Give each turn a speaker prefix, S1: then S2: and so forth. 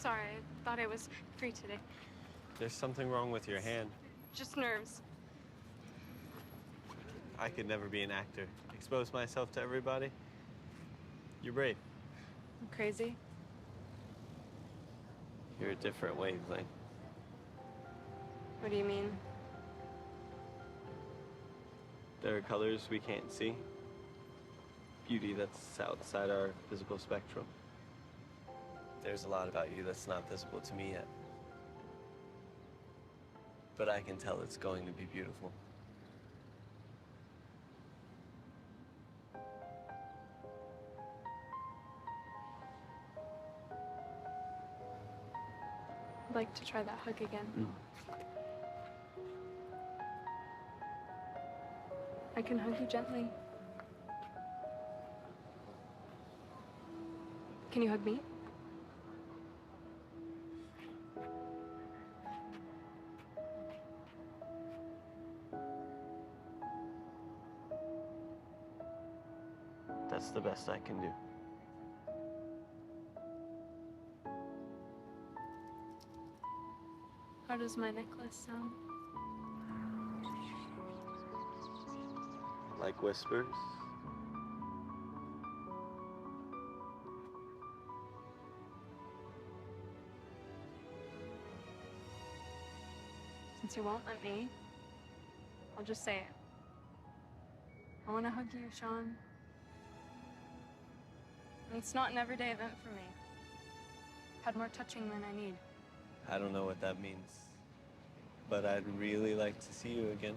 S1: sorry. I thought I was free today.
S2: There's something wrong with your hand.
S1: Just nerves.
S2: I could never be an actor. Expose myself to everybody. You're brave.
S1: I'm crazy.
S2: You're a different wavelength.
S1: What do you mean?
S2: There are colors we can't see. Beauty that's outside our physical spectrum. There's a lot about you that's not visible to me yet. But I can tell it's going to be beautiful.
S1: I'd like to try that hug again. I can hug you gently. Can you hug me?
S2: That's the best I can do.
S1: How does my necklace sound?
S2: Like whispers.
S1: Since you won't let me, I'll just say it. I want to hug you, Sean. And it's not an everyday event for me. I've had more touching than I need.
S2: I don't know what that means, but I'd really like to see you again.